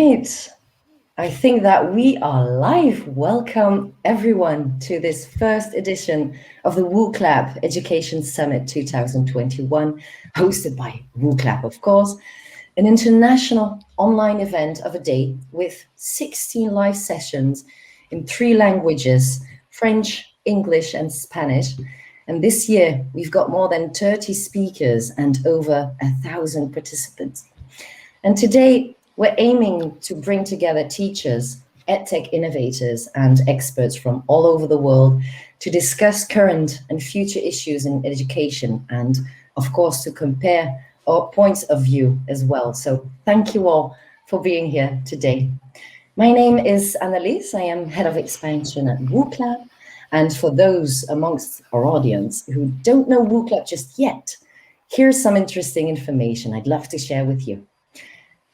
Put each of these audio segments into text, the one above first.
right. I think that we are live. Welcome everyone to this first edition of the Wooclap Education Summit 2021, hosted by Wooclap, of course, an international online event of a day with 16 live sessions in 3 languages, French, English, and Spanish. And this year, we've got more than 30 speakers and over 1,000 participants. And today, we're aiming to bring together teachers, EdTech innovators, and experts from all over the world to discuss current and future issues in education and, of course, to compare our points of view as well. So thank you all for being here today. My name is Annelies. I am Head of Expansion at Wooclap. And for those amongst our audience who don't know Wooclap just yet, here's some interesting information I'd love to share with you.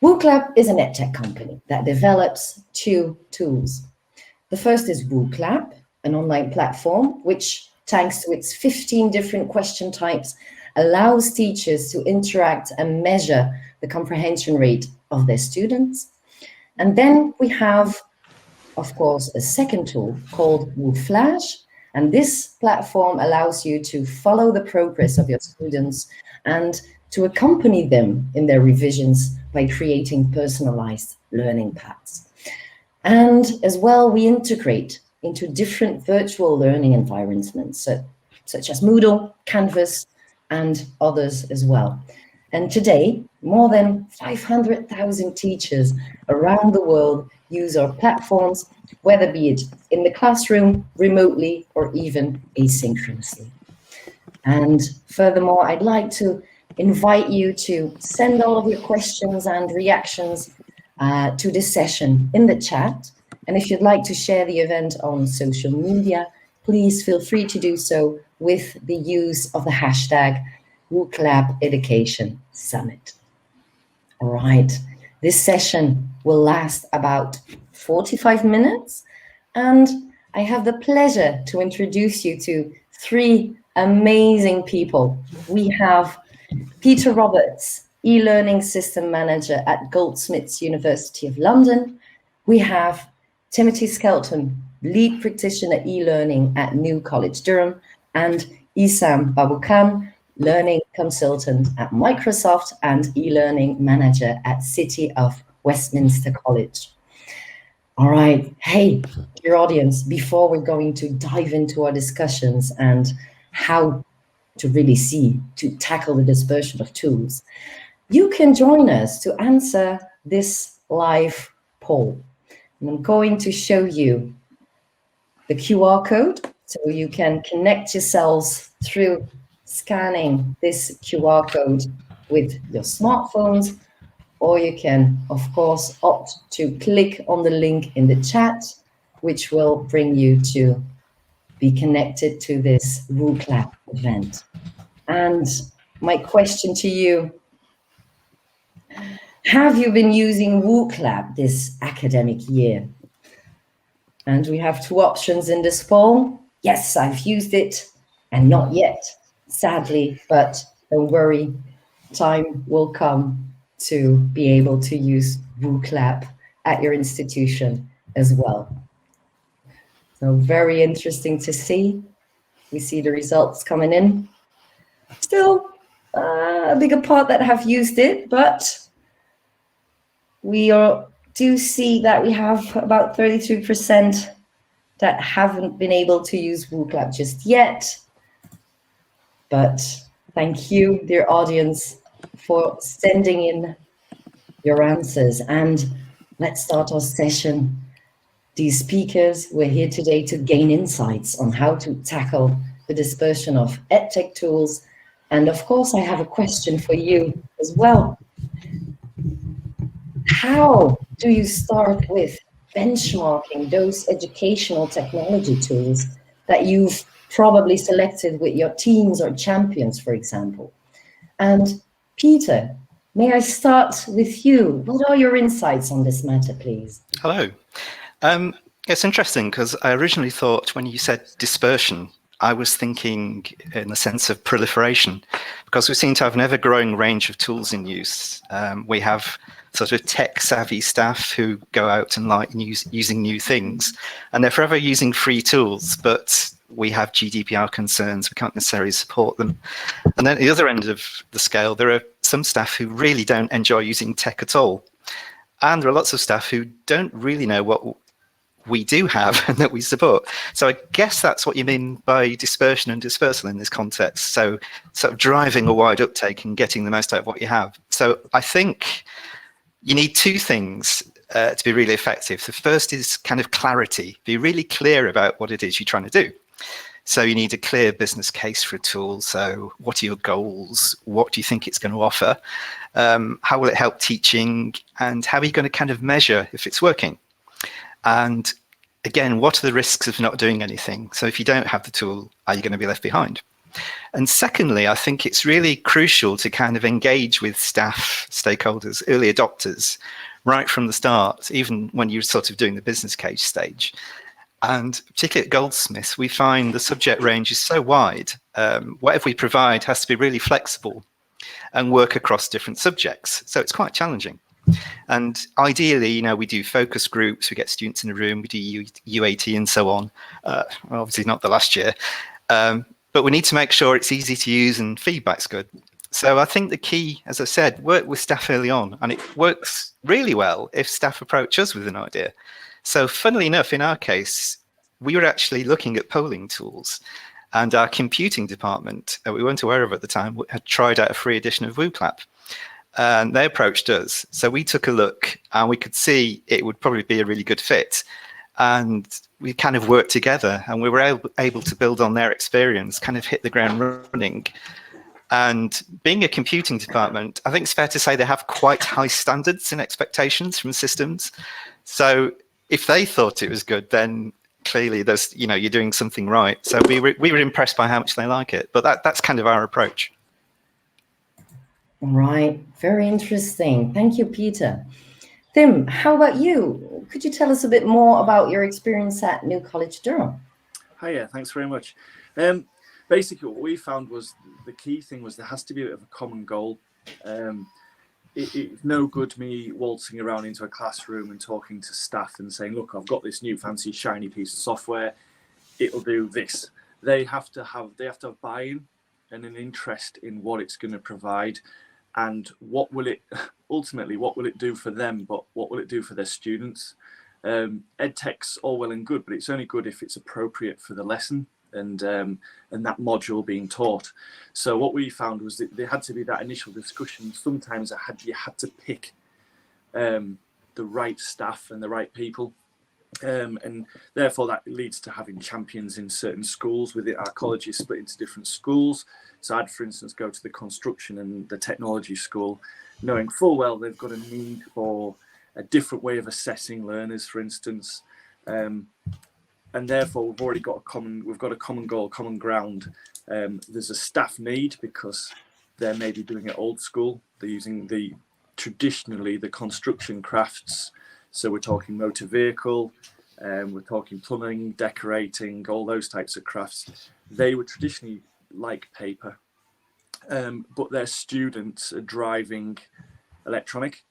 Wooclap is an EdTech company that develops 2 tools. The first is Wooclap, an online platform which, thanks to its 15 different question types, allows teachers to interact and measure the comprehension rate of their students. And then we have, of course, a second tool called Wooflash, and this platform allows you to follow the progress of your students and to accompany them in their revisions by creating personalized learning paths. And as well, we integrate into different virtual learning environments, such as Moodle, Canvas, and others as well. And today, more than 500,000 teachers around the world use our platforms, whether be it in the classroom, remotely, or even asynchronously. And furthermore, I'd like to invite you to send all of your questions and reactions to this session in the chat. And if you'd like to share the event on social media, please feel free to do so with the use of the hashtag Wooclap Education Summit. All right, this session will last about 45 minutes, and I have the pleasure to introduce you to 3 amazing people. We have Peter Roberts, eLearning System Manager at Goldsmiths University of London. We have Timothy SKELTON, Lead Practitioner eLearning at New College Durham, and Esam BABOUKHAN, Learning Consultant at Microsoft and eLearning Manager at City of Westminster College. All right, hey, dear audience, before we're going to dive into our discussions and how to really to tackle the dispersion of tools, you can join us to answer this live poll. And I'm going to show you the QR code, so you can connect yourselves through scanning this QR code with your smartphones, or you can, of course, opt to click on the link in the chat, which will bring you to be connected to this Wooclap event. And my question to you, have you been using Wooclap this academic year? And we have 2 options in this poll. Yes, I've used it, and not yet, sadly, but don't worry, time will come to be able to use Wooclap at your institution as well. So very interesting to see. We see the results coming in. Still a bigger part that have used it, but we do see that we have about 32% that haven't been able to use Wooclap just yet. But thank you, dear audience, for sending in your answers. And let's start our session. These speakers, we're here today to gain insights on how to tackle the dispersion of EdTech tools. And of course, I have a question for you as well. How do you start with benchmarking those educational technology tools that you've probably selected with your teams or champions, for example? And Peter, may I start with you? What are your insights on this matter, please? Hello. It's interesting because I originally thought when you said dispersion, I was thinking in the sense of proliferation, because we seem to have an ever-growing range of tools in use. We have sort of tech-savvy staff who go out and like using new things, and they're forever using free tools, but we have GDPR concerns, we can't necessarily support them. And then at the other end of the scale, there are some staff who really don't enjoy using tech at all. And there are lots of staff who don't really know what we do have and that we support. So I guess that's what you mean by dispersion and dispersal in this context. So sort of driving a wide uptake and getting the most out of what you have. So I think you need two things to be really effective. The first is kind of clarity. Be really clear about what it is you're trying to do. So you need a clear business case for a tool. So what are your goals? What do you think it's going to offer? How will it help teaching? And how are you going to kind of measure if it's working? And again, what are the risks of not doing anything? So if you don't have the tool, are you going to be left behind? And secondly, I think it's really crucial to kind of engage with staff, stakeholders, early adopters, right from the start, even when you're sort of doing the business case stage. And particularly at Goldsmiths, we find the subject range is so wide. Whatever we provide has to be really flexible and work across different subjects. So it's quite challenging. And ideally, you know, we do focus groups, we get students in a room, we do UAT and so on. Well, obviously not the last year, but we need to make sure it's easy to use and feedback's good. So I think the key, as I said, work with staff early on, and it works really well if staff approach us with an idea. So funnily enough, in our case, we were actually looking at polling tools, and our computing department, we weren't aware of at the time, had tried out a free edition of Wooclap. And they approached us. So we took a look and we could see it would probably be a really good fit. And we kind of worked together and we were able to build on their experience, kind of hit the ground running. And being a computing department, I think it's fair to say they have quite high standards and expectations from systems. So if they thought it was good, then clearly there's, you know, you're doing something right. So we were impressed by how much they like it. But that's kind of our approach. Right, very interesting. Thank you, Peter. Tim, how about you? Could you tell us a bit more about your experience at New College Durham? Hiya, thanks very much. Basically, what we found was the key thing was there has to be a bit of a common goal. It's no good me waltzing around into a classroom and talking to staff and saying, look, I've got this new fancy shiny piece of software, it'll do this. They have to have buy-in and an interest in what it's going to provide. And what will it ultimately, what will it do for them, but what will it do for their students? EdTech's all well and good, but it's only good if it's appropriate for the lesson and that module being taught. So what we found was that there had to be that initial discussion. Sometimes you had to pick the right staff and the right people. And therefore that leads to having champions in certain schools. With it, our college is split into different schools. So I'd, for instance, go to the construction and the technology school, knowing full well they've got a need for a different way of assessing learners, for instance. And therefore we've already got a common goal, common ground. There's a staff need because they're maybe doing it old school. They're using traditionally the construction crafts. So we're talking motor vehicle, we're talking plumbing, decorating, all those types of crafts. They were traditionally like paper, but their students are driving electronic.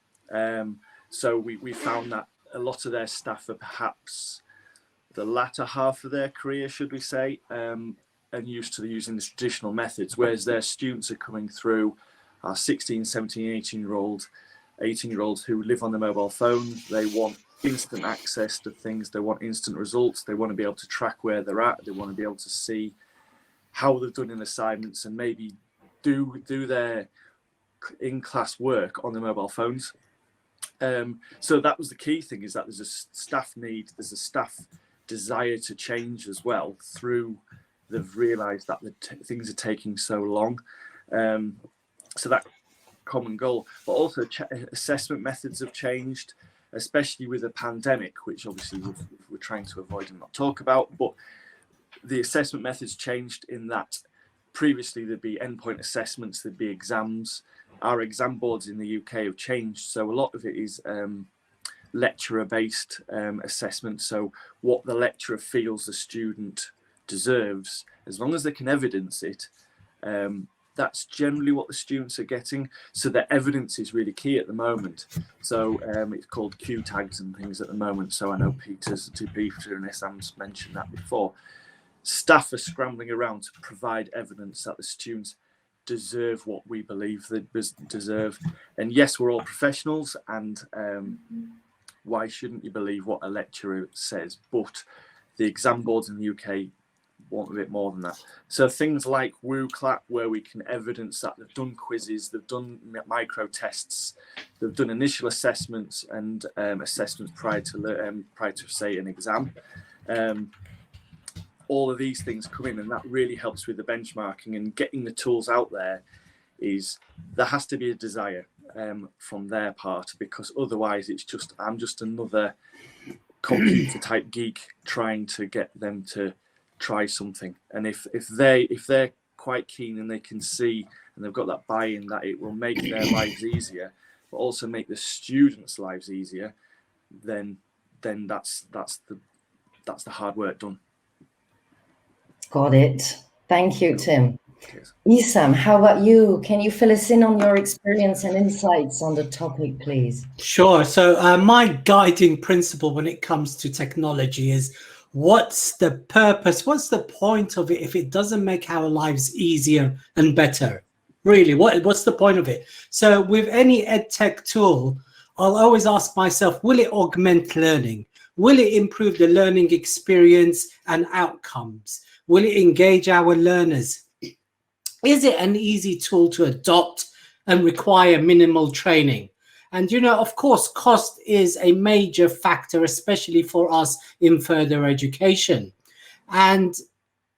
So we found that a lot of their staff are perhaps the latter half of their career, should we say, and used to using the traditional methods, whereas their students are coming through our 16, 17, 18-year-olds who live on their mobile phone. They want instant access to things. They want instant results. They want to be able to track where they're at. They want to be able to see how they've done in assignments and maybe do their in-class work on their mobile phones. So that was the key thing, is that there's a staff need, there's a staff desire to change as well. Through they've realised that things are taking so long. So that common goal, but also assessment methods have changed, especially with the pandemic, which obviously we're trying to avoid and not talk about. But the assessment methods changed in that previously there'd be endpoint assessments, there'd be exams. Our exam boards in the UK have changed, so a lot of it is lecturer-based assessment. So what the lecturer feels the student deserves, as long as they can evidence it, that's generally what the students are getting. So the evidence is really key at the moment. So it's called Q tags and things at the moment. So I know Peter and Esam's mentioned that before. Staff are scrambling around to provide evidence that the students deserve what we believe they deserve. And yes, we're all professionals, and why shouldn't you believe what a lecturer says? But the exam boards in the UK want a bit more than that. So things like Wooclap, where we can evidence that they've done quizzes, they've done micro tests, they've done initial assessments and assessments prior to say an exam. All of these things come in, and that really helps with the benchmarking and getting the tools out there. There has to be a desire from their part, because otherwise it's just, I'm just another computer type geek trying to get them to try something. And if they're quite keen and they can see and they've got that buy-in that it will make their lives easier, but also make the students' lives easier, then that's the hard work done. Got it. Thank you, Tim. Cheers. Esam, how about you? Can you fill us in on your experience and insights on the topic, please? Sure. So my guiding principle when it comes to technology is, what's the purpose? What's the point of it if it doesn't make our lives easier and better? Really, what's the point of it? So with any EdTech tool, I'll always ask myself, will it augment learning? Will it improve the learning experience and outcomes? Will it engage our learners? Is it an easy tool to adopt and require minimal training? And, you know, of course, cost is a major factor, especially for us in further education. And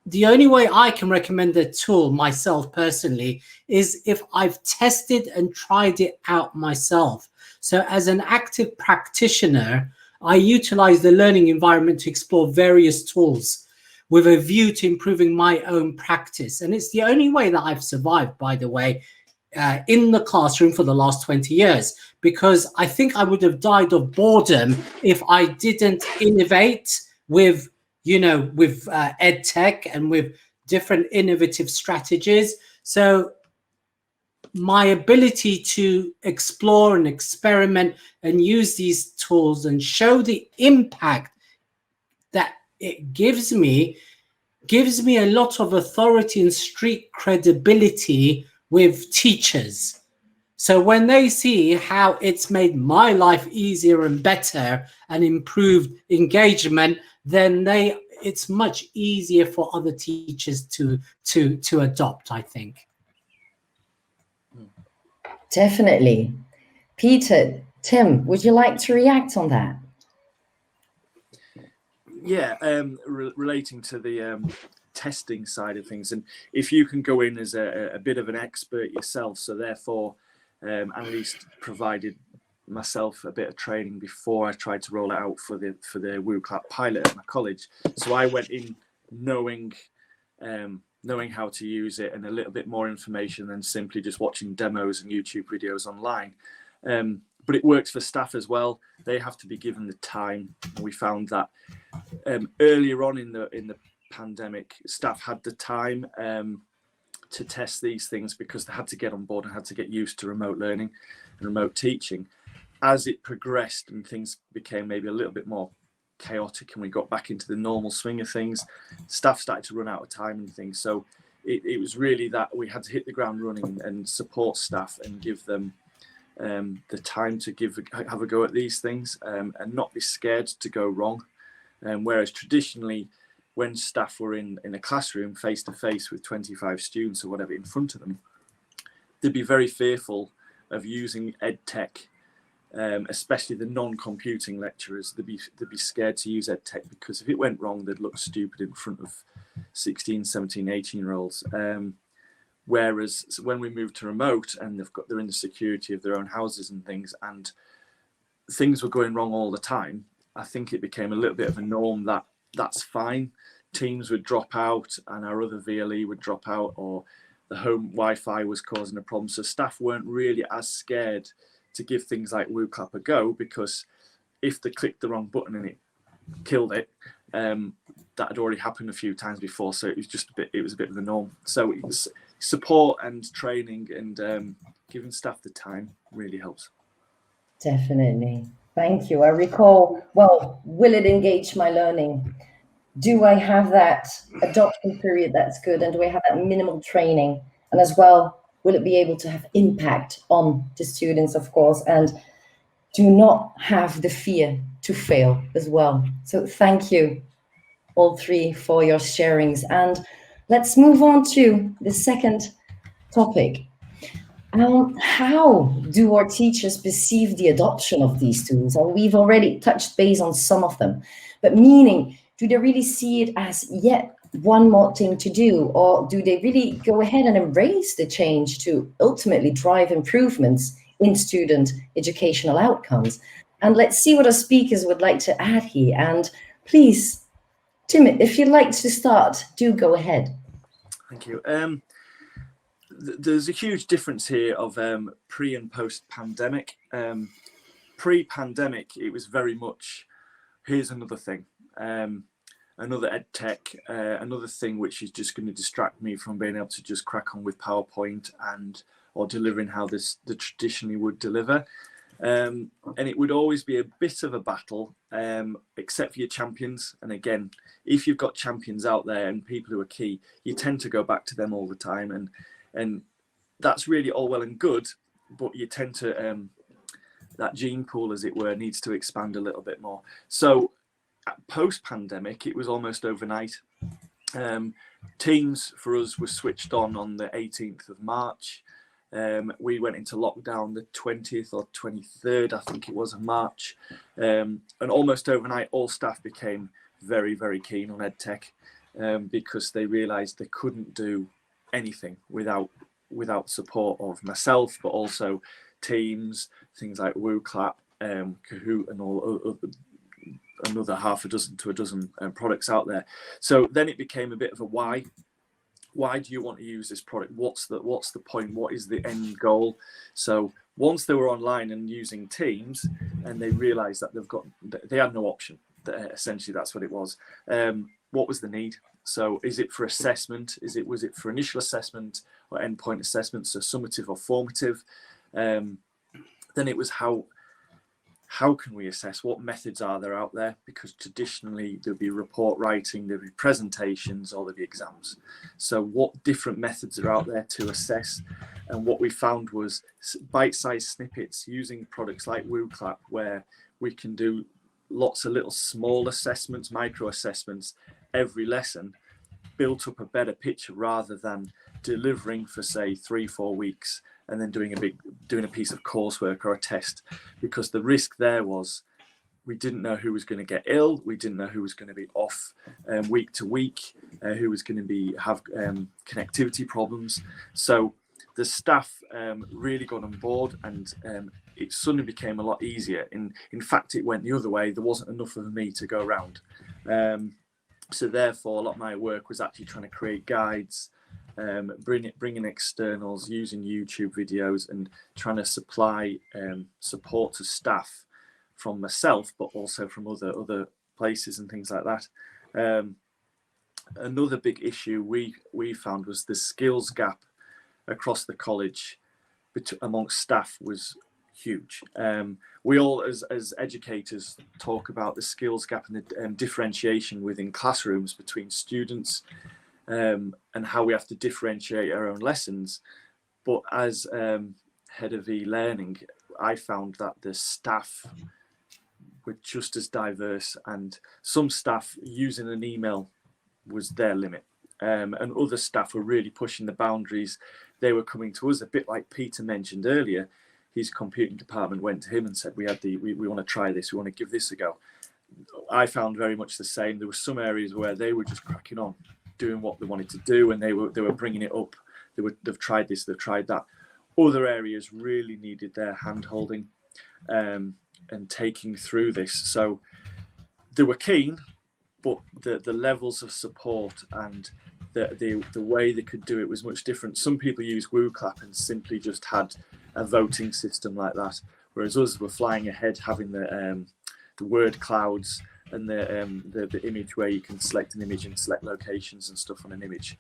the only way I can recommend a tool myself personally is if I've tested and tried it out myself. So as an active practitioner, I utilize the learning environment to explore various tools with a view to improving my own practice. And it's the only way that I've survived, by the way, in the classroom for the last 20 years, because I think I would have died of boredom if I didn't innovate with, with EdTech and with different innovative strategies. So my ability to explore and experiment and use these tools and show the impact that it gives me a lot of authority and street credibility with teachers. So when they see how it's made my life easier and better and improved engagement, then it's much easier for other teachers to adopt, I think. Definitely. Peter, Tim, would you like to react on that? Yeah, relating to the testing side of things, and if you can go in as a bit of an expert yourself, so therefore at least provided myself a bit of training before I tried to roll it out for the Wooclap pilot at my college. So I went in knowing how to use it and a little bit more information than simply just watching demos and YouTube videos online. But it works for staff as well. They have to be given the time. We found that earlier on in the pandemic, staff had the time to test these things because they had to get on board and had to get used to remote learning and remote teaching. As it progressed and things became maybe a little bit more chaotic and we got back into the normal swing of things, staff started to run out of time and things. So it was really that we had to hit the ground running and support staff and give them the time to have a go at these things and not be scared to go wrong. Whereas traditionally, when staff were in a classroom face to face with 25 students or whatever in front of them, they'd be very fearful of using EdTech, especially the non-computing lecturers. They'd be scared to use EdTech because if it went wrong, they'd look stupid in front of 16, 17, 18-year-olds. Whereas when we moved to remote and they're in the security of their own houses and things were going wrong all the time, I think it became a little bit of a norm that that's fine. Teams would drop out and our other VLE would drop out, or the home Wi-Fi was causing a problem. So staff weren't really as scared to give things like Wooclap a go, because if they clicked the wrong button and it killed it, that had already happened a few times before, so it was a bit of the norm. So it was support and training and giving staff the time really helps. Definitely. Thank you. I recall, well, will it engage my learning? Do I have that adoption period that's good? And do I have that minimal training? And as well, will it be able to have impact on the students, of course, and do not have the fear to fail as well. So thank you, all three, for your sharings. And let's move on to the second topic. How do our teachers perceive the adoption of these tools? And we've already touched base on some of them, but meaning, do they really see it as yet one more thing to do, or do they really go ahead and embrace the change to ultimately drive improvements in student educational outcomes? And let's see what our speakers would like to add here. And please, Tim, if you'd like to start, do go ahead. Thank you. There's a huge difference here of pre and post pandemic. Pre-pandemic, it was very much, here's another thing, another EdTech, another thing which is just going to distract me from being able to just crack on with PowerPoint or delivering how the traditionally would deliver. And it would always be a bit of a battle, except for your champions. And again, if you've got champions out there and people who are key, you tend to go back to them all the time. And that's really all well and good, but you tend to, that gene pool, as it were, needs to expand a little bit more. So post-pandemic, it was almost overnight. Teams for us was switched on the 18th of March. We went into lockdown the 20th or 23rd, I think it was, of March. And almost overnight, all staff became very, very keen on EdTech because they realised they couldn't do anything without support of myself, but also Teams, things like Wooclap, Kahoot, and all another half a dozen to a dozen products out there. So then it became a bit of a why. Why do you want to use this product? What's the point? What is the end goal? So once they were online and using Teams, and they realised that they had no option. Essentially, that's what it was. What was the need? So is it for assessment? Was it for initial assessment or endpoint assessment, so summative or formative? Then it was how can we assess? What methods are there out there? Because traditionally there'd be report writing, there'd be presentations, or there'd be exams. So what different methods are out there to assess? And what we found was bite-sized snippets using products like Wooclap, where we can do lots of little small assessments, micro assessments every lesson, built up a better picture rather than delivering for, say, 3-4 weeks and then doing a piece of coursework or a test, because the risk there was we didn't know who was going to get ill, we didn't know who was going to be off week to week, who was going to have connectivity problems. So the staff really got on board, and it suddenly became a lot easier. In fact, it went the other way. There wasn't enough of me to go around. So therefore, a lot of my work was actually trying to create guides, bringing externals, using YouTube videos, and trying to supply support to staff from myself, but also from other places and things like that. Another big issue we found was the skills gap across the college amongst staff was huge. We all, as educators, talk about the skills gap and the differentiation within classrooms between students, and how we have to differentiate our own lessons. But as head of eLearning, I found that the staff were just as diverse, and some staff using an email was their limit, and other staff were really pushing the boundaries. They were coming to us, a bit like Peter mentioned earlier. His computing department went to him and said, we want to try this, we want to give this a go. I found very much the same. There were some areas where they were just cracking on, doing what they wanted to do, and they were bringing it up. They've tried this, they've tried that. Other areas really needed their hand holding and taking through this. So they were keen, but the levels of support and the way they could do it was much different. Some people use Wooclap and simply just had a voting system like that, whereas us were flying ahead, having the word clouds, and the image where you can select an image and select locations and stuff on an image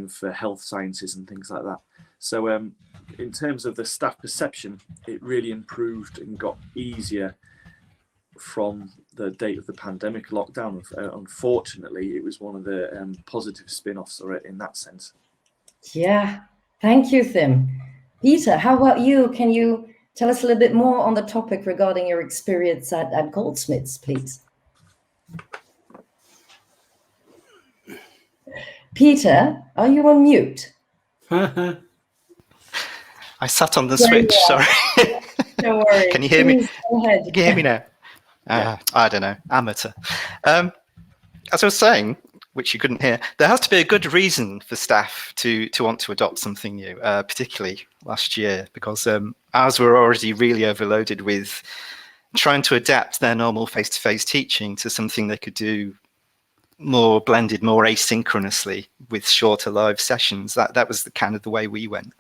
for health sciences and things like that. So in terms of the staff perception, it really improved and got easier from the date of the pandemic lockdown. Unfortunately, it was one of the positive spin-offs in that sense. Yeah, thank you, Tim. Peter, how about you? Can you tell us a little bit more on the topic regarding your experience at Goldsmiths, please? Peter, are you on mute? I sat on the switch, sorry. No worries. Can you hear me? Go ahead. Can you hear me now? I don't know, amateur. As I was saying, which you couldn't hear, there has to be a good reason for staff to want to adopt something new, particularly last year, because ours were already really overloaded with trying to adapt their normal face-to-face teaching to something they could do more blended, more asynchronously with shorter live sessions. That was the kind of the way we went.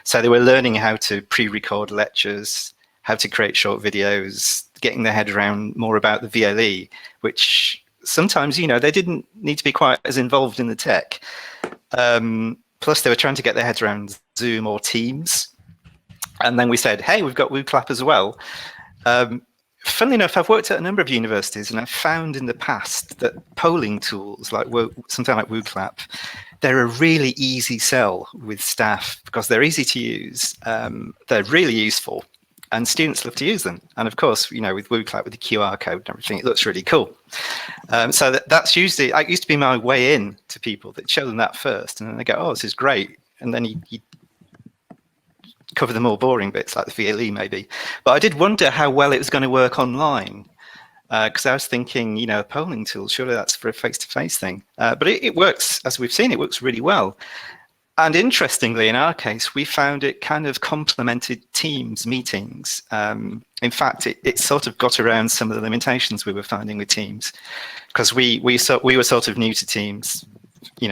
So they were learning how to pre-record lectures, how to create short videos, getting their head around more about the VLE, which sometimes, they didn't need to be quite as involved in the tech. Plus, they were trying to get their heads around Zoom or Teams. And then we said, hey, we've got Wooclap as well. Funnily enough, I've worked at a number of universities, and I've found in the past that polling tools, like something like Wooclap, they're a really easy sell with staff because they're easy to use. They're really useful, and students love to use them. And of course, with Wooclap, with the QR code and everything, it looks really cool. So that's usually, it used to be my way in to people, that show them that first, and then they go, oh, this is great. And then you cover the more boring bits like the VLE maybe. But I did wonder how well it was going to work online, because I was thinking, a polling tool, surely that's for a face-to-face thing. But it works, as we've seen, it works really well. And interestingly, in our case, we found it kind of complemented Teams meetings. In fact, it sort of got around some of the limitations we were finding with Teams, because we were sort of new to Teams,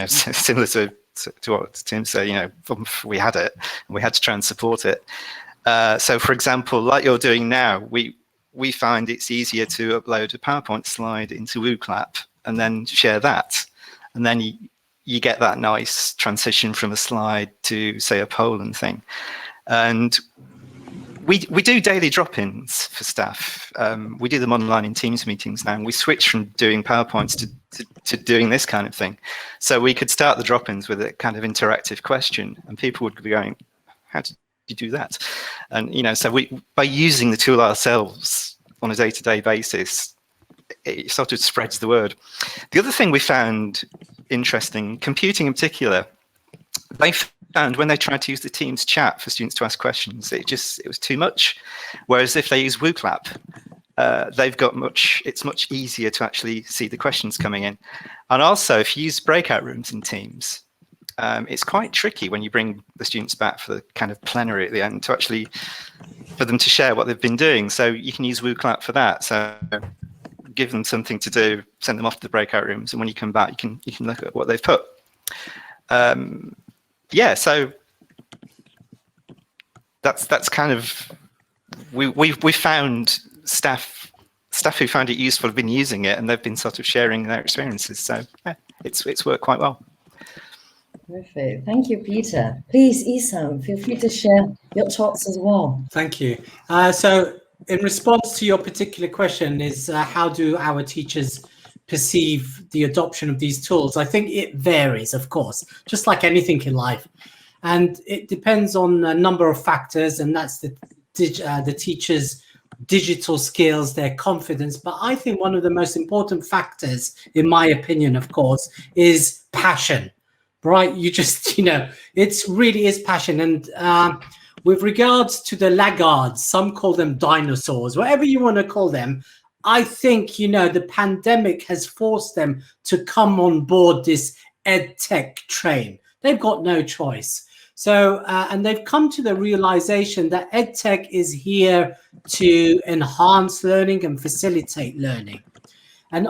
similar to what Tim said, we had it and we had to try and support it. So for example, like you're doing now, we find it's easier to upload a PowerPoint slide into Wooclap and then share that. And then you get that nice transition from a slide to, say, a poll and thing. And we do daily drop-ins for staff. We do them online in Teams meetings now, and we switch from doing PowerPoints to doing this kind of thing. So we could start the drop-ins with a kind of interactive question, and people would be going, how did you do that? And, so by using the tool ourselves on a day-to-day basis, it sort of spreads the word. The other thing we found interesting, computing in particular, they found when they tried to use the Teams chat for students to ask questions, it was too much. Whereas if they use Wooclap, it's much easier to actually see the questions coming in. And also, if you use breakout rooms in Teams, it's quite tricky when you bring the students back for the kind of plenary at the end for them to share what they've been doing. So you can use Wooclap for that. So give them something to do, send them off to the breakout rooms, and when you come back, you can look at what they've put. So that's kind of we found staff who found it useful have been using it, and they've been sort of sharing their experiences. So it's worked quite well. Perfect. Thank you, Peter. Please, Esam, feel free to share your thoughts as well. Thank you. So in response to your particular question is how do our teachers perceive the adoption of these tools? I think it varies, of course, just like anything in life. And it depends on a number of factors, and that's the teacher's digital skills, their confidence. But I think one of the most important factors, in my opinion, of course, is passion, right? You just, it really is passion. And with regards to the laggards, some call them dinosaurs, whatever you want to call them, I think, the pandemic has forced them to come on board this EdTech train. They've got no choice. So, and they've come to the realization that EdTech is here to enhance learning and facilitate learning. And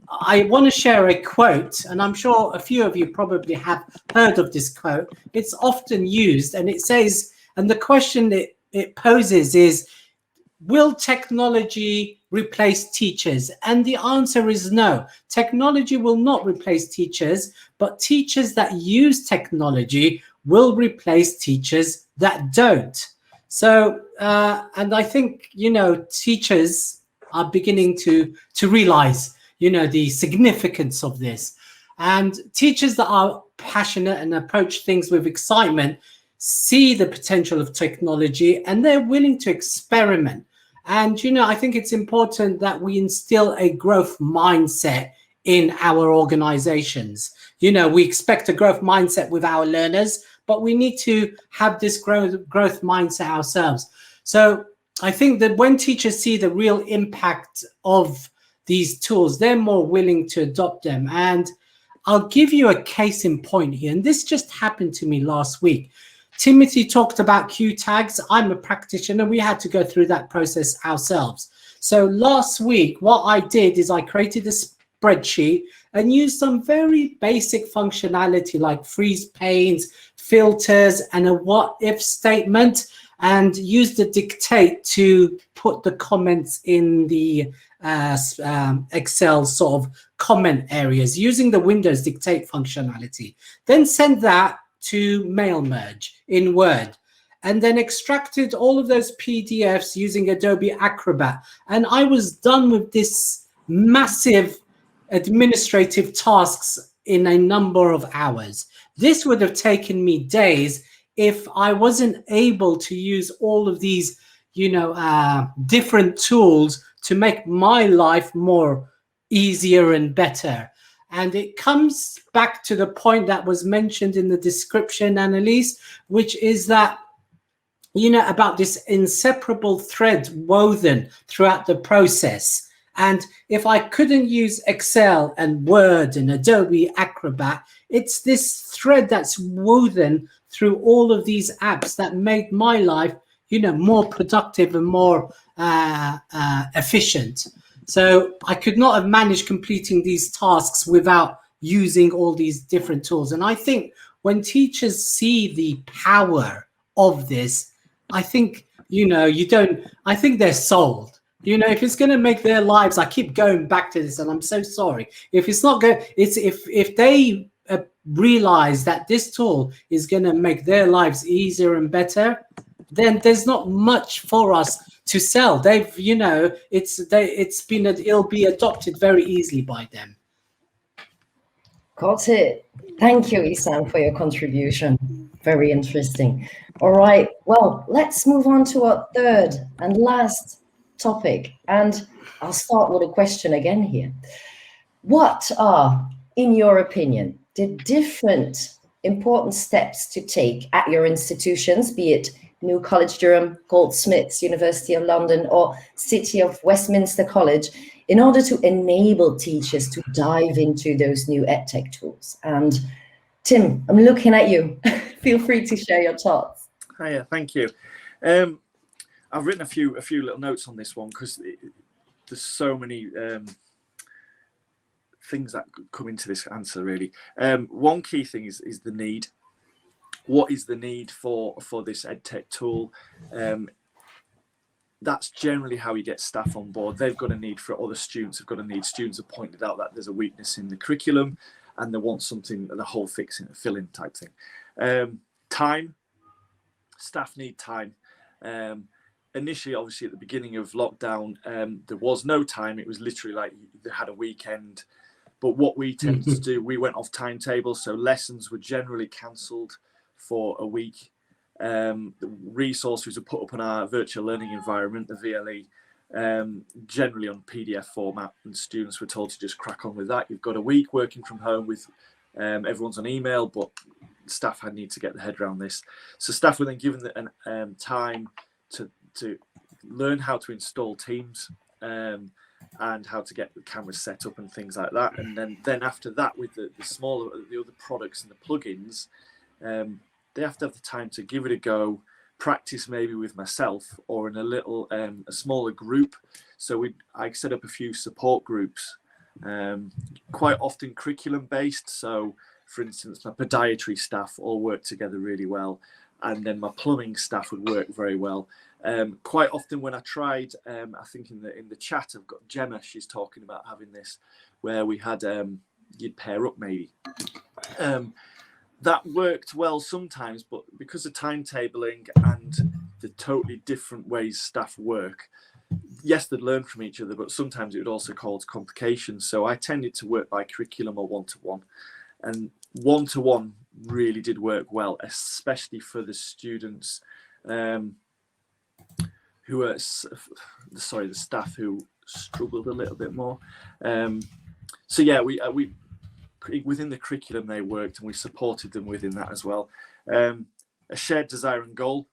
I want to share a quote, and I'm sure a few of you probably have heard of this quote. It's often used, and it says, and the question it poses is, will technology replace teachers? And the answer is no. Technology will not replace teachers, but teachers that use technology will replace teachers that don't. So, and I think, teachers are beginning to realize, the significance of this. And teachers that are passionate and approach things with excitement see the potential of technology, and they're willing to experiment. And, I think it's important that we instill a growth mindset in our organizations. We expect a growth mindset with our learners, but we need to have this growth mindset ourselves. So I think that when teachers see the real impact of these tools, they're more willing to adopt them. And I'll give you a case in point here. And this just happened to me last week. Timothy talked about Q tags. I'm a practitioner. We had to go through that process ourselves. So last week, what I did is I created a spreadsheet and used some very basic functionality like freeze panes, filters, and a what if statement, and used the dictate to put the comments in the Excel sort of comment areas using the Windows dictate functionality. Then sent that to mail merge in Word, and then extracted all of those PDFs using Adobe Acrobat. And I was done with this massive administrative tasks in a number of hours. This would have taken me days if I wasn't able to use all of these, different tools to make my life more easier and better. And it comes back to the point that was mentioned in the description, Annalise, which is that, about this inseparable thread woven throughout the process. And if I couldn't use Excel and Word and Adobe Acrobat, it's this thread that's woven through all of these apps that made my life, more productive and more efficient. So I could not have managed completing these tasks without using all these different tools. And I think when teachers see the power of this, I think, I think they're sold. If it's going to make their lives, I keep going back to this, and I'm so sorry. If it's not going, it's if they realize that this tool is going to make their lives easier and better, then there's not much for us to sell. They've, it'll be adopted very easily by them. Got it. Thank you, Esam, for your contribution. Very interesting. All right. Well, let's move on to our third and last topic. And I'll start with a question again here. What are, in your opinion, the different important steps to take at your institutions, be it New College Durham, Goldsmiths University of London, or City of Westminster College, in order to enable teachers to dive into those new EdTech tools? And Tim, I'm looking at you. Feel free to share your thoughts. Hiya, thank you. I've written a few little notes on this one because there's so many things that come into this answer, really. One key thing is the need. What is the need for this EdTech tool? That's generally how you get staff on board. They've got a need for other students. They've got a need. Students have pointed out that there's a weakness in the curriculum and they want something, the whole fixing, fill-in type thing. Time. Staff need time. Initially, obviously, at the beginning of lockdown, there was no time. It was literally like they had a weekend. But what we tended to do, we went off timetable. So lessons were generally cancelled for a week. The resources were put up on our virtual learning environment, the VLE, generally on PDF format, and students were told to just crack on with that. You've got a week working from home with everyone's on email, but staff had need to get their head around this. So staff were then given time to learn how to install Teams and how to get the cameras set up and things like that. And then after that, with the other products and the plugins, they have to have the time to give it a go, practice maybe with myself or in a smaller group. So I set up a few support groups, quite often curriculum based. So for instance, my podiatry staff all work together really well. and then my plumbing staff would work very well. Quite often when I tried, I think in the chat I've got Gemma, she's talking about having this, where we had, you'd pair up maybe. That worked well sometimes, but because of timetabling and the totally different ways staff work, yes, they'd learn from each other, but sometimes it would also cause complications. So I tended to work by curriculum or one-to-one, and one-to-one really did work well, especially for the students who are, sorry, the staff who struggled a little bit more. So yeah, we within the curriculum they worked, and we supported them within that as well. A shared desire and goal.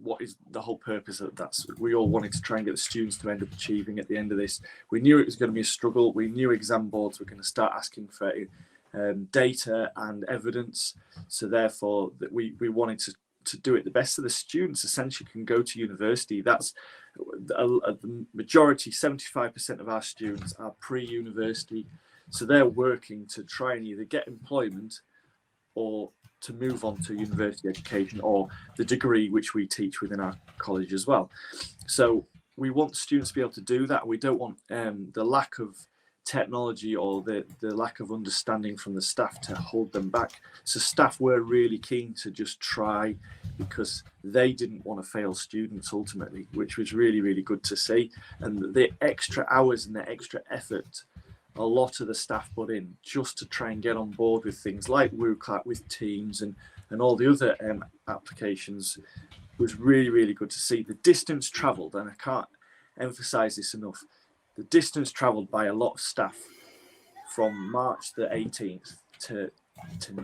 What is the whole purpose of that? We all wanted to try and get the students to end up achieving at the end of this. We knew it was going to be a struggle. We knew exam boards were going to start asking for data and evidence. So therefore, that we wanted to do it the best, so the students essentially can go to university. That's the majority, 75% of our students are pre-university. So they're working to try and either get employment or to move on to university education or the degree which we teach within our college as well. So we want students to be able to do that. We don't want the lack of technology or the lack of understanding from the staff to hold them back. So staff were really keen to just try, because they didn't want to fail students ultimately, which was really, really good to see. And the extra hours and the extra effort a lot of the staff put in just to try and get on board with things like Wooclap, with Teams and all the other applications was really, really good to see. The distance travelled, and I can't emphasise this enough, the distance travelled by a lot of staff from March the 18th to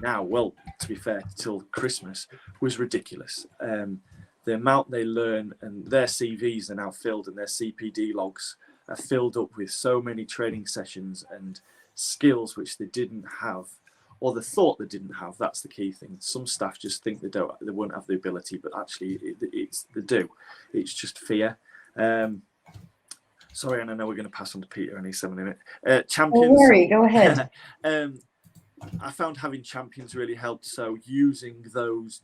now, well, to be fair, till Christmas, was ridiculous. The amount they learn, and their CVs are now filled, and their CPD logs are filled up with so many training sessions and skills which they didn't have, or they thought they didn't have. That's the key thing. Some staff just think they won't have the ability, but actually they do. It's just fear. Sorry, and I know we're going to pass on to Peter in 7 minutes. Champions. Don't worry, go ahead. I found having champions really helped. So using those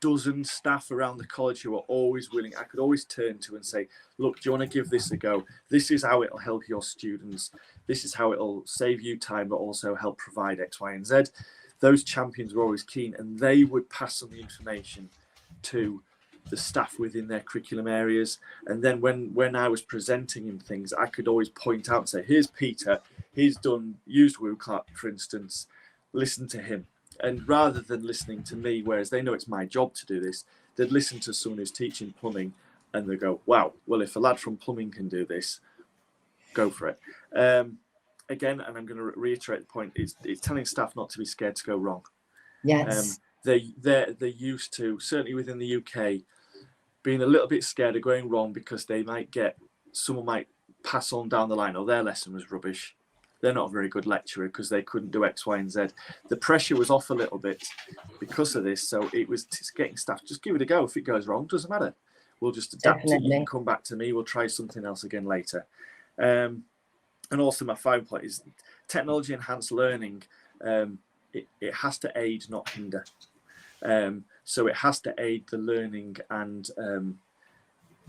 dozen staff around the college who are always willing, I could always turn to and say, look, do you want to give this a go? This is how it'll help your students. This is how it'll save you time, but also help provide X, Y, and Z. Those champions were always keen, and they would pass on the information to the staff within their curriculum areas. And then when I was presenting him things, I could always point out and say, here's Peter, he's used Wooclap, for instance, listen to him. And rather than listening to me, whereas they know it's my job to do this, they'd listen to someone who's teaching plumbing and they go, wow, well, if a lad from plumbing can do this, go for it. Again, and I'm going to reiterate the point, it's telling staff not to be scared to go wrong. Yes. They're used to, certainly within the UK, being a little bit scared of going wrong because someone might pass on down the line, or their lesson was rubbish. They're not a very good lecturer because they couldn't do X, Y, and Z. The pressure was off a little bit because of this. So it was getting staff, just give it a go. If it goes wrong, doesn't matter. We'll just adapt it. You can come back to me. We'll try something else again later. And also my final point is technology enhanced learning. It has to aid, not hinder. So it has to aid the learning and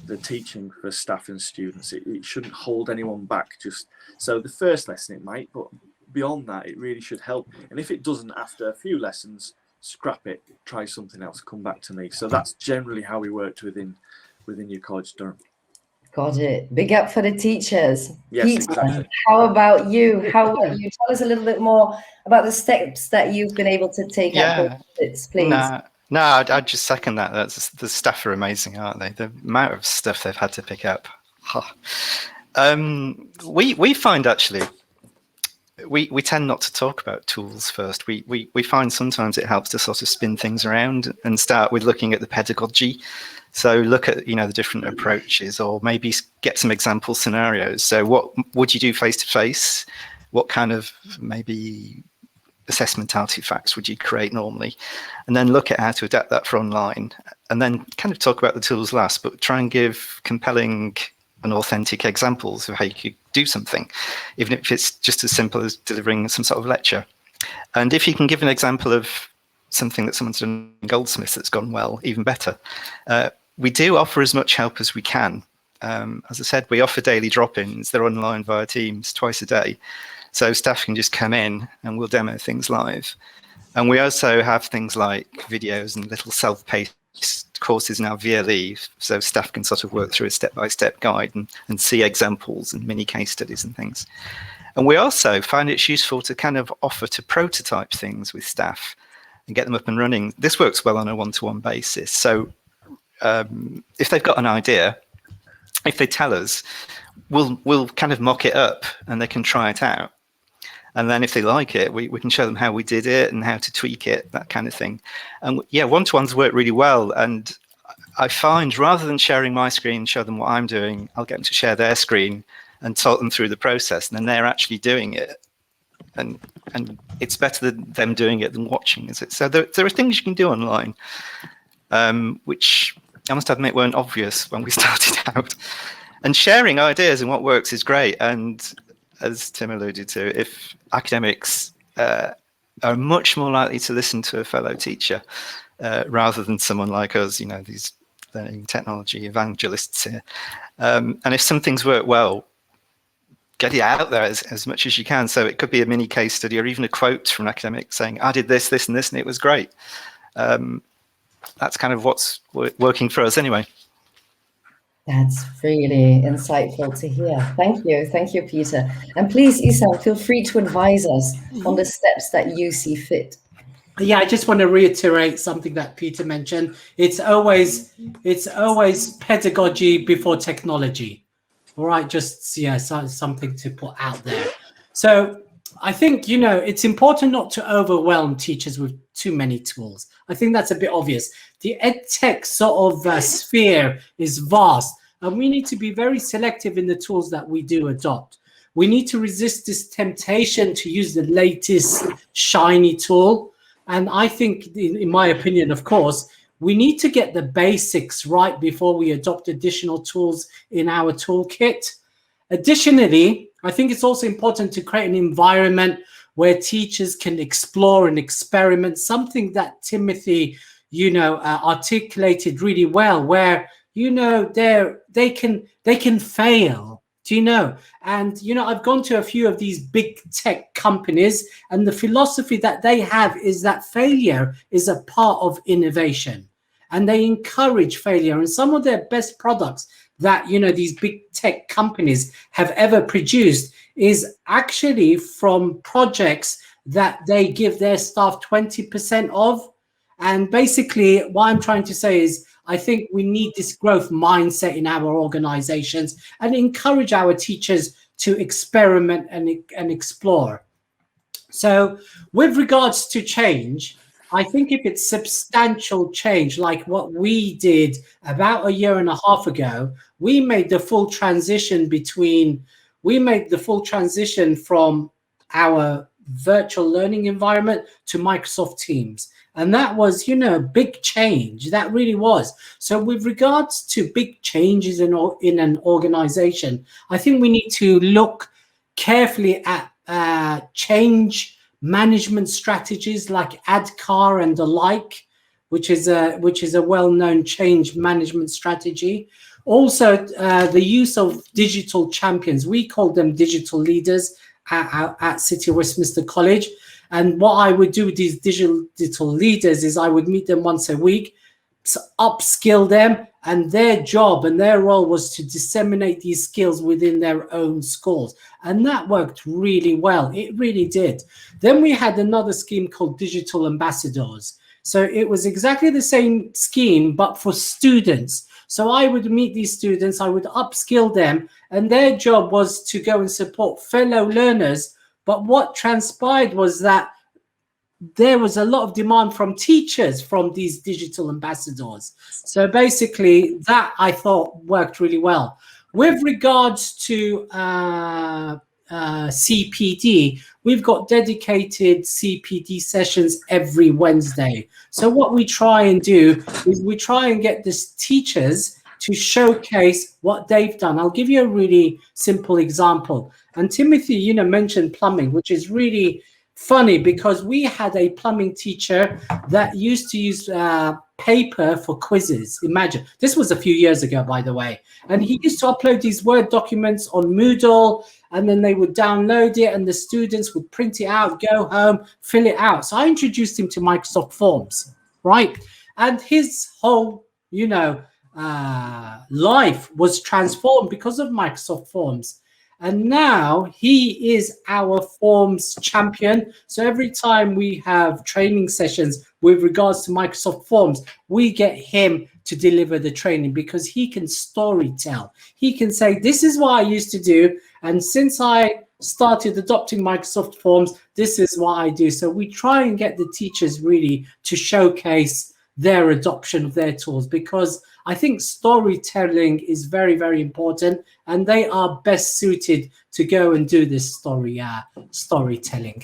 the teaching for staff and students. It shouldn't hold anyone back. So the first lesson it might, but beyond that, it really should help. And if it doesn't after a few lessons, scrap it, try something else, come back to me. So that's generally how we worked within your college, Durham. Got it. Big up for the teachers. Yes, Peter, exactly. how about you? How about you? Tell us a little bit more about the steps that you've been able to take at Goldsmiths, please. No, I'd just second that. The staff are amazing, aren't they? The amount of stuff they've had to pick up. We find actually, we tend not to talk about tools first. We find sometimes it helps to sort of spin things around and start with looking at the pedagogy. So look at the different approaches, or maybe get some example scenarios. So what would you do face to face? What kind of maybe assessment artifacts would you create normally? And then look at how to adapt that for online. And then kind of talk about the tools last, but try and give compelling and authentic examples of how you could do something, even if it's just as simple as delivering some sort of lecture. And if you can give an example of something that someone's done in Goldsmiths that's gone well, even better. We do offer as much help as we can. As I said, we offer daily drop-ins. They're online via Teams twice a day. So staff can just come in and we'll demo things live. And we also have things like videos and little self-paced courses now via Leave, so staff can sort of work through a step-by-step guide and see examples and mini case studies and things. And we also find it's useful to kind of offer to prototype things with staff and get them up and running. This works well on a one-to-one basis. So if they've got an idea, if they tell us, we'll kind of mock it up and they can try it out. And then if they like it, we can show them how we did it and how to tweak it, that kind of thing. And yeah, one-to-ones work really well. And I find rather than sharing my screen, show them what I'm doing, I'll get them to share their screen and talk them through the process. And then they're actually doing it. And it's better than them doing it than watching, is it? So there are things you can do online, which I must admit weren't obvious when we started out. And sharing ideas and what works is great. And as Tim alluded to, if academics are much more likely to listen to a fellow teacher rather than someone like us, you know, these learning technology evangelists here. And if some things work well, get it out there as much as you can. So it could be a mini case study or even a quote from an academic saying, I did this, this, and this, and it was great. That's kind of what's working for us anyway. That's really insightful to hear. Thank you, Peter. And please, Esam, feel free to advise us on the steps that you see fit. Yeah, I just want to reiterate something that Peter mentioned. It's always pedagogy before technology. All right, just something to put out there. So I think, you know, it's important not to overwhelm teachers with too many tools. I think that's a bit obvious. The EdTech sort of sphere is vast, and we need to be very selective in the tools that we do adopt. We need to resist this temptation to use the latest shiny tool. And I think, in my opinion, of course, we need to get the basics right before we adopt additional tools in our toolkit. Additionally, I think it's also important to create an environment where teachers can explore and experiment, something that Timothy, you know, articulated really well, where, you know, they can fail. Do you know? And, you know, I've gone to a few of these big tech companies, and the philosophy that they have is that failure is a part of innovation, and they encourage failure. And some of their best products that, you know, these big tech companies have ever produced is actually from projects that they give their staff 20% of. And basically what I'm trying to say is, I think we need this growth mindset in our organizations and encourage our teachers to experiment and explore. So with regards to change, I think if it's substantial change, like what we did about 1.5 years ago, we made the full transition from our virtual learning environment to Microsoft Teams. And that was, you know, a big change. That really was. So with regards to big changes in an organization, I think we need to look carefully at change management strategies like ADKAR and the like, which is a well-known change management strategy. Also, the use of digital champions. We call them digital leaders at City of Westminster College. And what I would do with these digital leaders is I would meet them once a week, upskill them, and their job and their role was to disseminate these skills within their own schools. And that worked really well. It really did. Then we had another scheme called Digital Ambassadors. So it was exactly the same scheme, but for students. So I would meet these students, I would upskill them, and their job was to go and support fellow learners. But what transpired was that there was a lot of demand from teachers from these digital ambassadors. So basically that I thought worked really well. With regards to CPD, we've got dedicated CPD sessions every Wednesday. So what we try and do is we try and get these teachers to showcase what they've done. I'll give you a really simple example. And Timothy, you know, mentioned plumbing, which is really funny because we had a plumbing teacher that used to use paper for quizzes. Imagine, this was a few years ago, by the way, and he used to upload these Word documents on Moodle, and then they would download it and the students would print it out, go home, fill it out. So I introduced him to Microsoft Forms, right? And his whole, life was transformed because of Microsoft Forms. And now he is our Forms champion. So every time we have training sessions with regards to Microsoft Forms, we get him to deliver the training because he can story tell. He can say, this is what I used to do. And since I started adopting Microsoft Forms, this is what I do. So we try and get the teachers really to showcase their adoption of their tools, because I think storytelling is very, very important, and they are best suited to go and do this storytelling.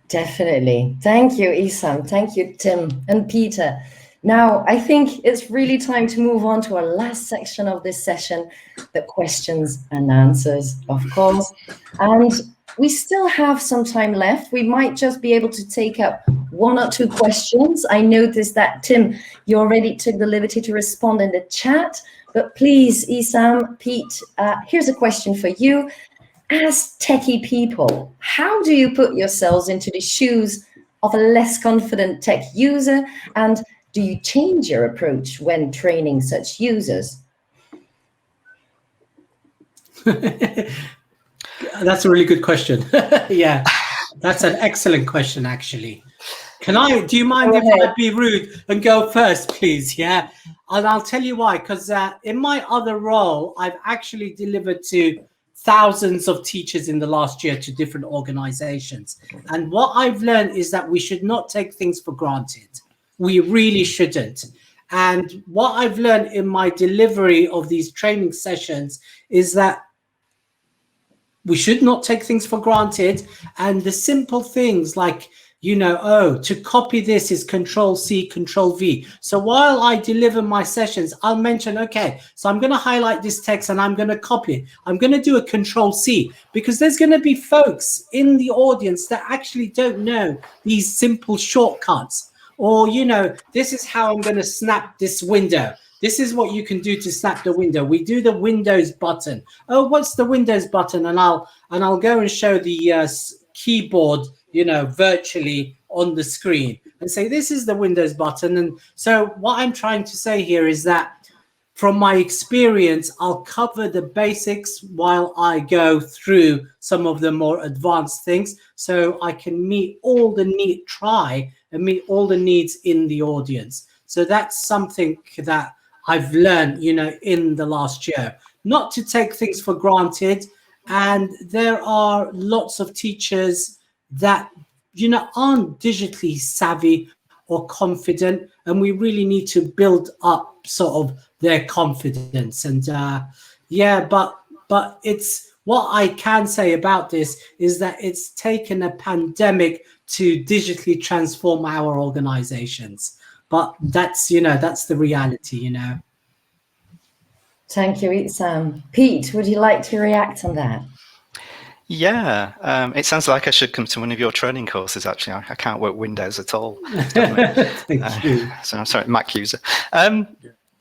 Definitely. Thank you, Esam. Thank you, Tim and Peter. Now, I think it's really time to move on to our last section of this session, the questions and answers, of course. And we still have some time left. We might just be able to take up one or two questions. I noticed that, Tim, you already took the liberty to respond in the chat, but please, Esam, Pete, here's a question for you. As techie people, how do you put yourselves into the shoes of a less confident tech user, and do you change your approach when training such users? That's a really good question. Yeah, that's an excellent question, actually. Do you mind if I be rude and go first, please? Yeah, and I'll tell you why. Because in my other role, I've actually delivered to thousands of teachers in the last year to different organizations. And what I've learned is that we should not take things for granted. We really shouldn't. And what I've learned in my delivery of these training sessions is that we should not take things for granted. And the simple things like, to copy this is Control-C, Control-V. So while I deliver my sessions, I'll mention, okay, so I'm going to highlight this text and I'm going to copy it. I'm going to do a Control-C, because there's going to be folks in the audience that actually don't know these simple shortcuts. Or, this is how I'm going to snap this window. This is what you can do to snap the window. We do the Windows button. Oh, what's the Windows button? And I'll go and show the keyboard, virtually on the screen and say, this is the Windows button. And so what I'm trying to say here is that from my experience, I'll cover the basics while I go through some of the more advanced things, so I can meet all the needs in the audience. So that's something that I've learned, in the last year, not to take things for granted. And there are lots of teachers that, aren't digitally savvy or confident, and we really need to build up sort of their confidence. And but it's, what I can say about this is that it's taken a pandemic to digitally transform our organizations. But that's, that's the reality, Thank you, Esam. Pete, would you like to react on that? Yeah, it sounds like I should come to one of your training courses, actually. I can't work Windows at all. Thank you. So I'm sorry, Mac user.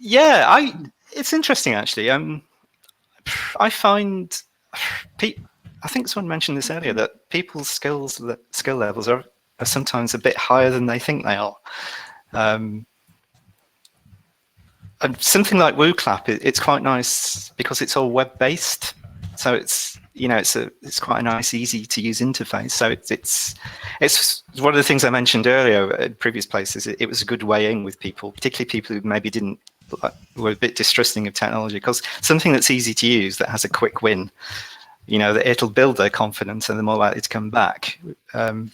It's interesting, actually. I find, I think someone mentioned this earlier, that people's skill levels are sometimes a bit higher than they think they are. And something like Wooclap, it's quite nice because it's all web-based. So it's quite a nice, easy to use interface. So it's one of the things I mentioned earlier at previous places. It was a good way in with people, particularly people who maybe were a bit distrusting of technology, because something that's easy to use, that has a quick win, that it'll build their confidence and they're more likely to come back.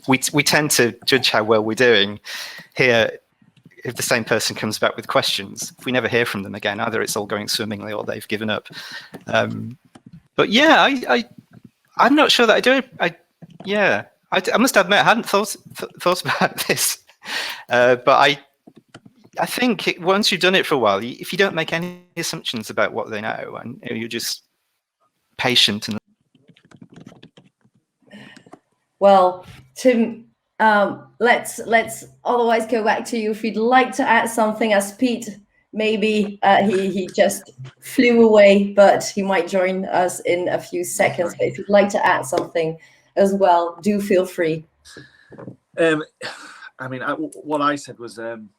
We tend to judge how well we're doing here if the same person comes back with questions. If we never hear from them again, either it's all going swimmingly or they've given up. But yeah, I'm not sure that I do. I must admit I hadn't thought about this, but I think once you've done it for a while, if you don't make any assumptions about what they know, and you're just patient and Well, Tim, let's otherwise go back to you if you'd like to add something. As Pete, maybe he just flew away, but he might join us in a few seconds. But if you'd like to add something as well, do feel free. I mean, what I said was, in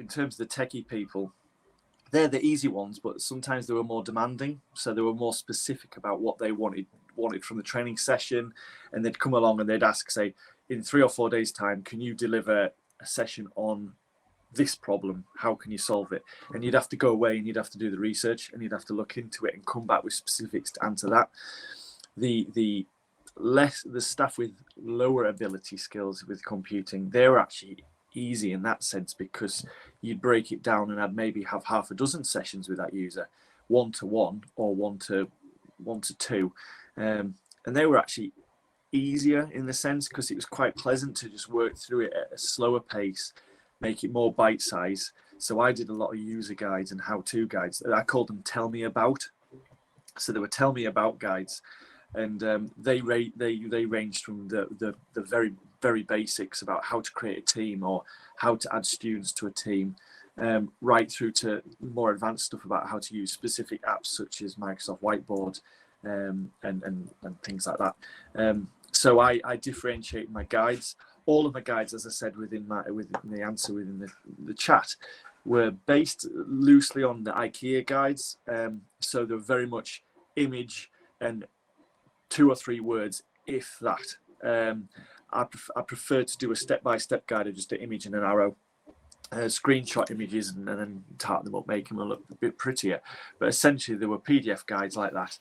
terms of the techie people, they're the easy ones, but sometimes they were more demanding. So they were more specific about what they wanted from the training session, and they'd come along and they'd ask, say, in 3 or 4 days' time, can you deliver a session on this problem? How can you solve it? And you'd have to go away and you'd have to do the research and you'd have to look into it and come back with specifics to answer that. The staff with lower ability skills with computing, they're actually easy in that sense, because you'd break it down and I'd maybe have half a dozen sessions with that user, 1-to-1 or 1-to-2, and they were actually easier in the sense because it was quite pleasant to just work through it at a slower pace, make it more bite-sized. So I did a lot of user guides and how-to guides. I called them tell me about. So they were tell me about guides, and they ranged from the very, very basics about how to create a team or how to add students to a team, right through to more advanced stuff about how to use specific apps such as Microsoft Whiteboard, and things like that. So I differentiate my guides. All of my guides, as I said within the answer within the chat, were based loosely on the IKEA guides. So they're very much image and 2 or 3 words, if that. I prefer to do a step-by-step guide of just an image and an arrow, screenshot images and then tart them up, make them look a bit prettier. But essentially, there were PDF guides like that.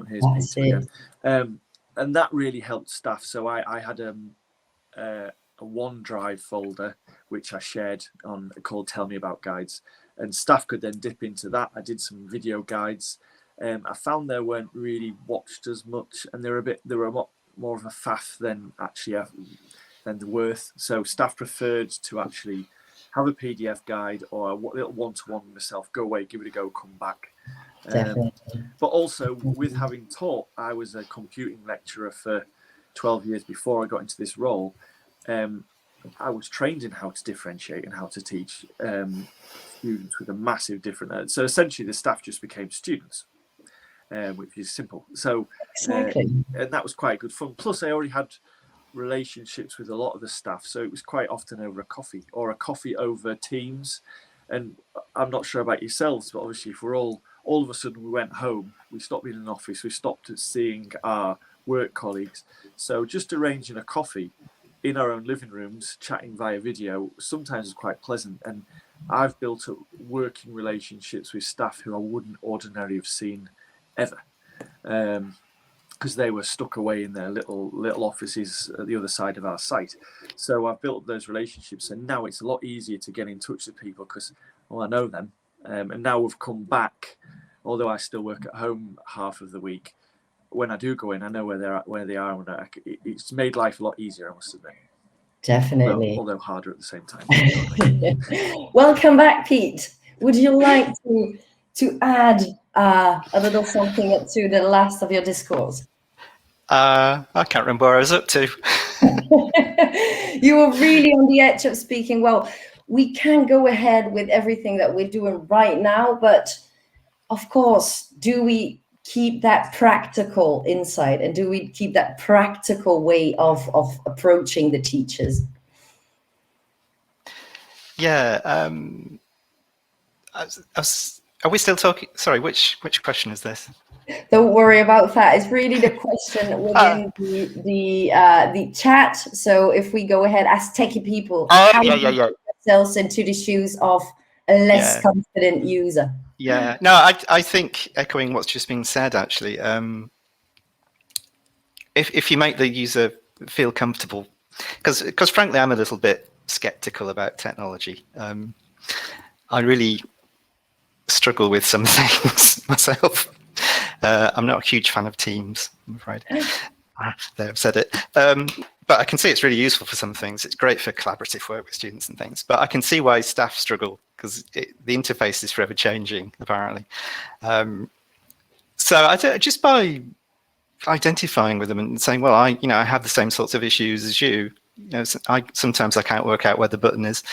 Here's Peter again. And that really helped staff. So I had a OneDrive folder which I shared on, called Tell Me About Guides, and staff could then dip into that. I did some video guides. I found they weren't really watched as much, and they were a lot more of a faff than actually than they're worth. So staff preferred to actually have a PDF guide or a little one-to-one with myself, go away, give it a go, come back. But also, with having taught, I was a computing lecturer for 12 years before I got into this role. I was trained in how to differentiate and how to teach students with a massive different. So essentially, the staff just became students, which is simple. So and that was quite good fun. Plus, I already had relationships with a lot of the staff, so it was quite often over a coffee or a coffee over Teams. And I'm not sure about yourselves, but obviously, if we're all of a sudden we went home, we stopped being in an office, we stopped seeing our work colleagues. So just arranging a coffee in our own living rooms, chatting via video, sometimes is quite pleasant. And I've built up working relationships with staff who I wouldn't ordinarily have seen ever, because they were stuck away in their little offices at the other side of our site. So I've built those relationships, and now it's a lot easier to get in touch with people because, well, I know them. And now we've come back, although I still work at home half of the week. When I do go in, I know where they are. It's made life a lot easier, I must admit. Definitely. Although harder at the same time. Welcome back, Pete. Would you like to add a little something to the last of your discourse? I can't remember where I was up to. You were really on the edge of speaking. Well, we can go ahead with everything that we're doing right now, but of course, do we keep that practical insight, and do we keep that practical way of approaching the teachers? Yeah. Are we still talking? Sorry, which question is this? Don't worry about that. It's really the question within the chat. So if we go ahead as techie people, how do we put ourselves into the shoes of a less confident user? Yeah, no, I think echoing what's just been said, actually, if you make the user feel comfortable, because frankly, I'm a little bit skeptical about technology. I really struggle with some things myself. I'm not a huge fan of Teams, I'm afraid. There, I've said it. But I can see it's really useful for some things. It's great for collaborative work with students and things. But I can see why staff struggle, because the interface is forever changing, apparently. So just by identifying with them and saying, well, I have the same sorts of issues as you. Sometimes I can't work out where the button is,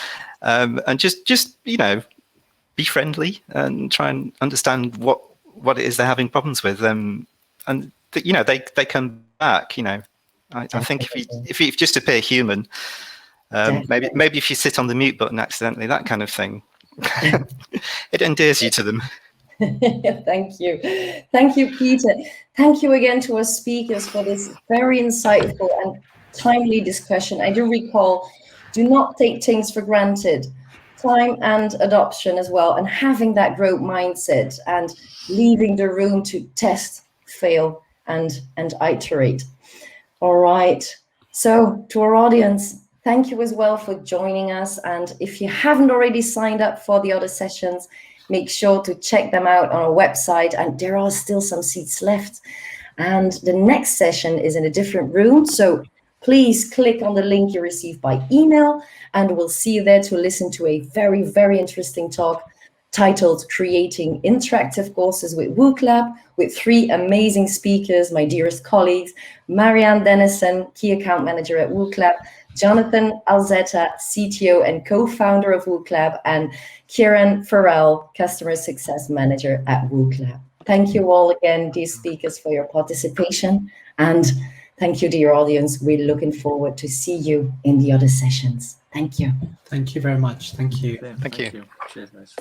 and just be friendly and try and understand what it is they're having problems with, and they come back. I think if you just appear human, maybe if you sit on the mute button accidentally, that kind of thing, it endears you to them. Thank you, Peter. Thank you again to our speakers for this very insightful and timely discussion. I do recall, do not take things for granted. Time and adoption as well, and having that growth mindset and leaving the room to test, fail, and iterate. All right. So to our audience, thank you as well for joining us. And if you haven't already signed up for the other sessions, make sure to check them out on our website. And there are still some seats left. And the next session is in a different room. So please click on the link you received by email, and we'll see you there to listen to a very, very interesting talk titled Creating Interactive Courses with Wooclap, with 3 amazing speakers, my dearest colleagues, Marianne Dennison, Key Account Manager at Wooclap, Jonathan Alzetta, CTO and co-founder of Wooclap, and Kieran Farrell, Customer Success Manager at Wooclap. Thank you all again, dear speakers, for your participation, and thank you, dear audience. We're looking forward to see you in the other sessions. Thank you. Thank you very much. Thank you. Thank you. Cheers, guys.